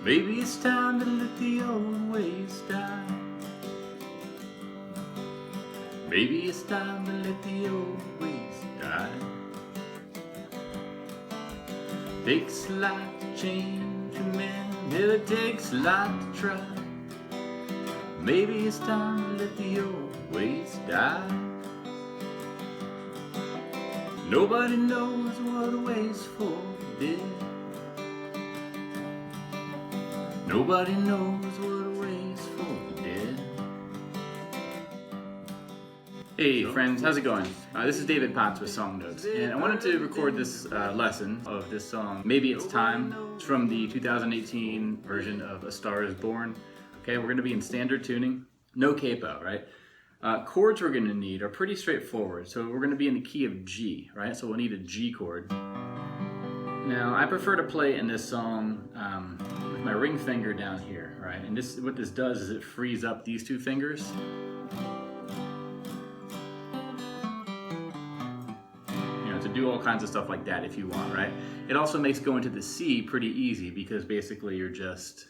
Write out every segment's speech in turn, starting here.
Maybe it's time to let the old ways die. Maybe it's time to let the old ways die. Takes a lot to change a man, yeah, it takes a lot to try. Maybe it's time to let the old ways die. Nobody knows what a way's for dead. Nobody knows what a way's for dead. Hey friends, how's it going? This is David Potts with Song Notes, and I wanted to record this lesson of this song, Maybe It's Time. It's from the 2018 version of A Star Is Born. Okay, we're going to be in standard tuning, no capo, right? Chords we're going to need are pretty straightforward, so we're going to be in the key of G, right? So we'll need a G chord. Now, I prefer to play in this song with my ring finger down here, right? And this, what this does is it frees up these two fingers. To do all kinds of stuff like that if you want, right? It also makes going to the C pretty easy because basically you're just,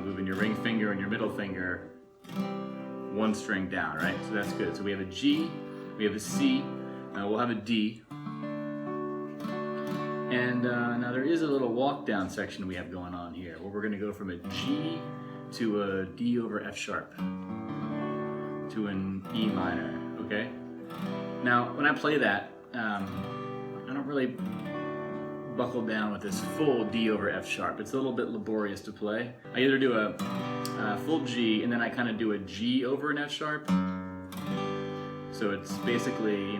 moving your ring finger and your middle finger one string down, right? So that's good. So we have a G, we have a C, we'll have a D. And now there is a little walk down section we have going on here where we're going to go from a G to a D over F sharp to an E minor, okay? Now, when I play that, I don't really buckle down with this full D over F sharp. It's a little bit laborious to play. I either do a full G and then I kind of do a G over an F sharp. So it's basically,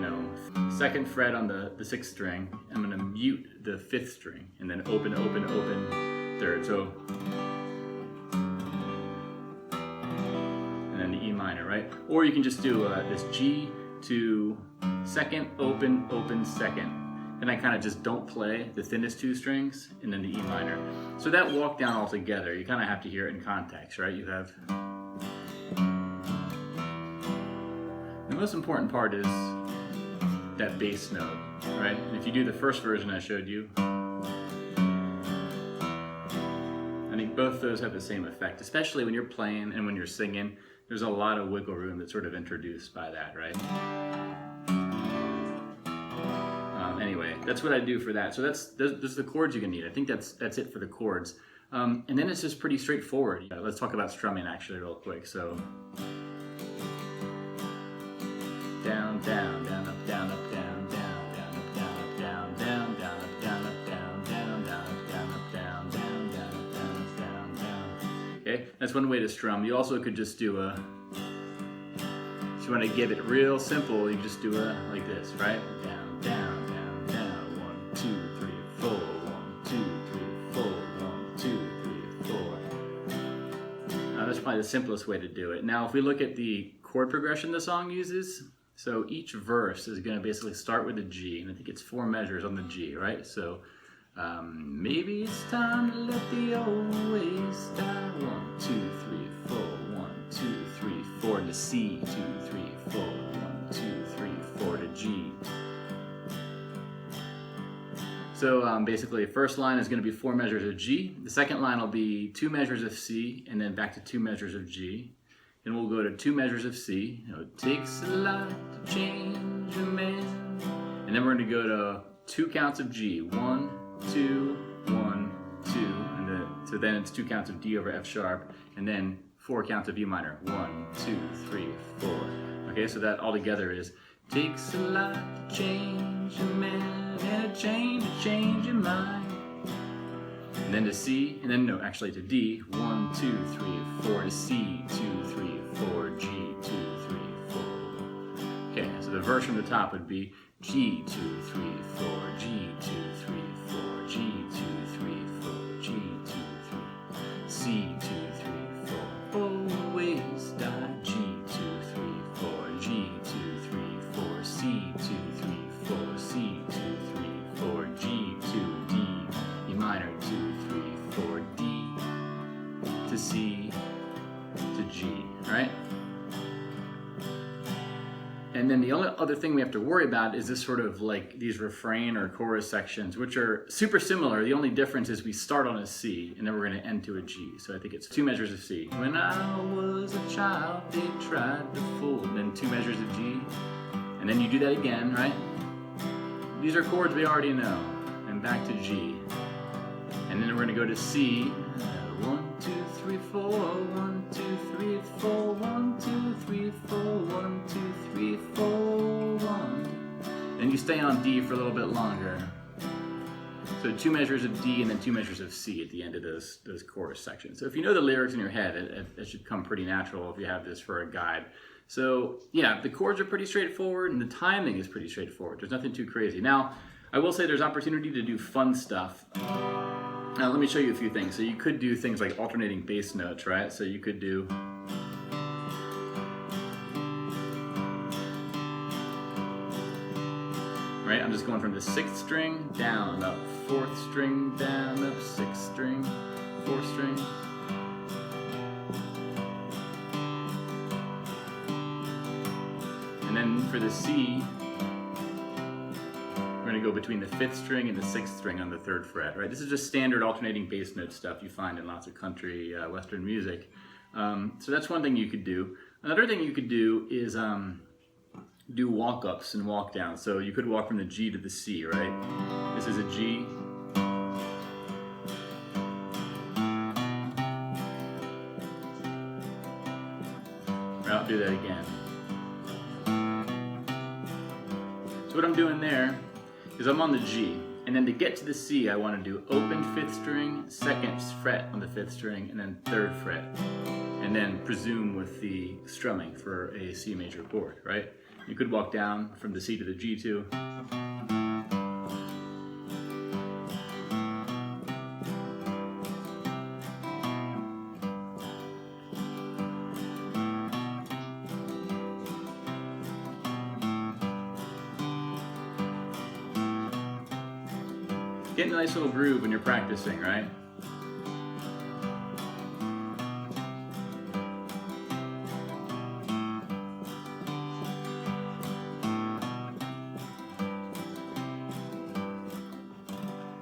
second fret on the 6th string. I'm going to mute the 5th string and then open, open, open, 3rd. So, and then the E minor, right? Or you can just do this G to 2nd, open, open, 2nd. And I kind of just don't play the thinnest 2 strings and then the E minor. So that walk down all together, you kind of have to hear it in context, right? You have... The most important part is that bass note, right? And if you do the first version I showed you, I think both those have the same effect, especially when you're playing and when you're singing. There's a lot of wiggle room that's sort of introduced by that, right? Anyway, that's what I do for that. So those are the chords you're gonna need. I think that's it for the chords. And then it's just pretty straightforward. Let's talk about strumming actually real quick. So down, down, down, up, down, up, down, down, down, up, down, up, down, down, down, up, down, up, down, down, down, up, down, up, down, down, down, up, down, up, down, down. Okay, that's one way to strum. You also could just do if you want to get it real simple, you just do like this, right? Down, down. 2, 3, 4, 1, 2, 3, 4, 1, 2, 3, 4. That's probably the simplest way to do it. Now, if we look at the chord progression the song uses, so each verse is going to basically start with a G, and I think it's 4 measures on the G, right? So maybe it's time to let the old ways die. 1, 2, 3, 4, 1, 2, 3, 4 to C, 2, 3, 4, 1, 2, 3, 4 to G. So basically, the first line is going to be 4 measures of G. The second line will be 2 measures of C, and then back to 2 measures of G. Then we'll go to 2 measures of C. It takes a lot to change a man. And then we're going to go to 2 counts of G. 1, 2, 1, 2. And so then it's 2 counts of D over F sharp, and then 4 counts of E minor. 1, 2, 3, 4. Okay, so that all together is takes a lot to change a man. And a change your mind. And then to C, and then actually to D. 1, 2, 3, 4 to C. 2, 3, 4 G. 2, 3, 4. Okay, so the verse from the top would be G 2, 3, 4, G 2, 3, 4, G 2, 3, 4, G 2, 3, C 2, 3, 4. Always die. G 2, 3, 4, G 2, 3, 4, C 2, 3, 4, C 2, 3, 4, G 2, D, E minor 2, 3, 4, D to C to G, right? And then the only other thing we have to worry about is this sort of like these refrain or chorus sections, which are super similar. The only difference is we start on a C and then we're going to end to a G. So I think it's 2 measures of C. When I was a child, they tried to fool. And then 2 measures of G. And then you do that again, right? These are chords we already know. And back to G. And then we're going to go to C. 1, 2, 3, 4, 1, 2, 3, 4, 1, 2, 3, 4, 1, 2, 3, 4, 1. And you stay on D for a little bit longer. So 2 measures of D and then 2 measures of C at the end of those chorus sections. So if you know the lyrics in your head, it should come pretty natural if you have this for a guide. So yeah, the chords are pretty straightforward and the timing is pretty straightforward. There's nothing too crazy. Now, I will say there's opportunity to do fun stuff. Now let me show you a few things. So you could do things like alternating bass notes, right? So you could do right? I'm just going from the 6th string down, up, 4th string down, up, 6th string, 4th string. And then for the C, we're going to go between the 5th string and the 6th string on the 3rd fret, right? This is just standard alternating bass note stuff you find in lots of country Western music. So that's one thing you could do. Another thing you could do is do walk-ups and walk-downs. So you could walk from the G to the C, right? This is a G. I'll do that again. So what I'm doing there is I'm on the G, and then to get to the C, I want to do open 5th string, 2nd fret on the 5th string, and then 3rd fret, and then presume with the strumming for a C major chord, right? You could walk down from the C to the G too. Get a nice little groove when you're practicing, right?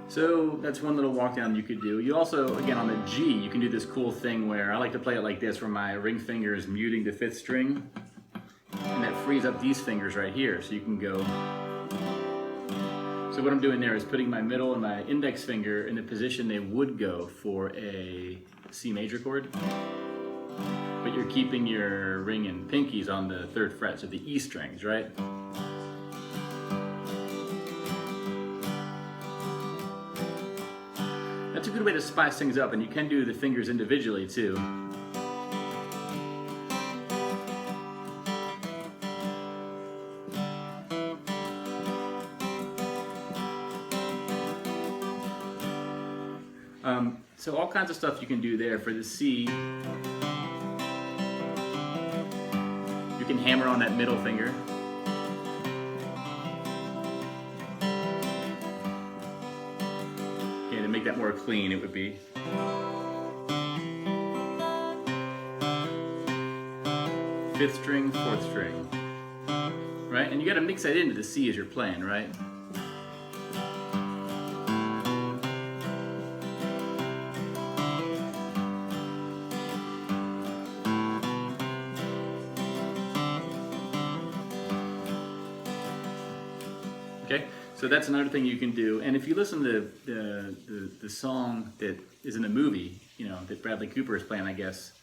So that's one little walk down you could do. You also, again, on the G, you can do this cool thing where I like to play it like this, where my ring finger is muting the 5th string, and that frees up these fingers right here, so you can go. So what I'm doing there is putting my middle and my index finger in the position they would go for a C major chord, but you're keeping your ring and pinkies on the 3rd fret, so the E strings, right? That's a good way to spice things up, and you can do the fingers individually too. So all kinds of stuff you can do there. For the C, you can hammer on that middle finger. Okay, to make that more clean, it would be. 5th string, 4th string. Right? And you gotta mix that into the C as you're playing, right? Okay, so that's another thing you can do. And if you listen to the song that is in the movie, you know, that Bradley Cooper is playing, I guess,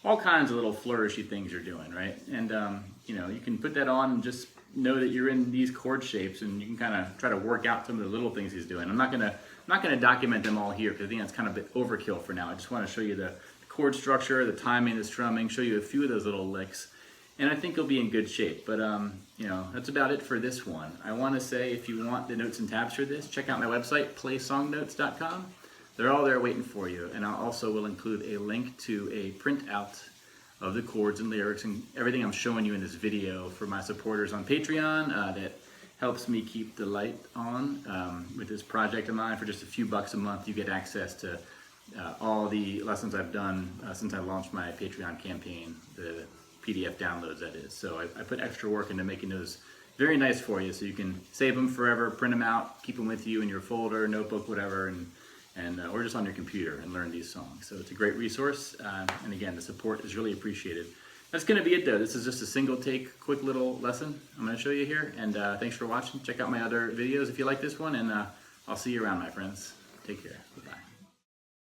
all kinds of little flourishy things you're doing, right? And you know, you can put that on and just know that you're in these chord shapes, and you can kind of try to work out some of the little things he's doing. I'm not gonna document them all here because I think that's kind of a bit overkill for now. I just want to show you the chord structure, the timing, the strumming, show you a few of those little licks. And I think you'll be in good shape. But you know, that's about it for this one. I want to say, if you want the notes and tabs for this, check out my website, playsongnotes.com. They're all there waiting for you. And I also will include a link to a printout of the chords and lyrics and everything I'm showing you in this video for my supporters on Patreon. That helps me keep the light on with this project of mine. For just a few bucks a month, you get access to all the lessons I've done since I launched my Patreon campaign. The PDF downloads, that is. So I put extra work into making those very nice for you, so you can save them forever, print them out, keep them with you in your folder, notebook, whatever, or just on your computer and learn these songs. So it's a great resource, and again, the support is really appreciated. That's going to be it though. This is just a single take, quick little lesson I'm going to show you here, and thanks for watching. Check out my other videos if you like this one, and I'll see you around, my friends. Take care. Bye-bye.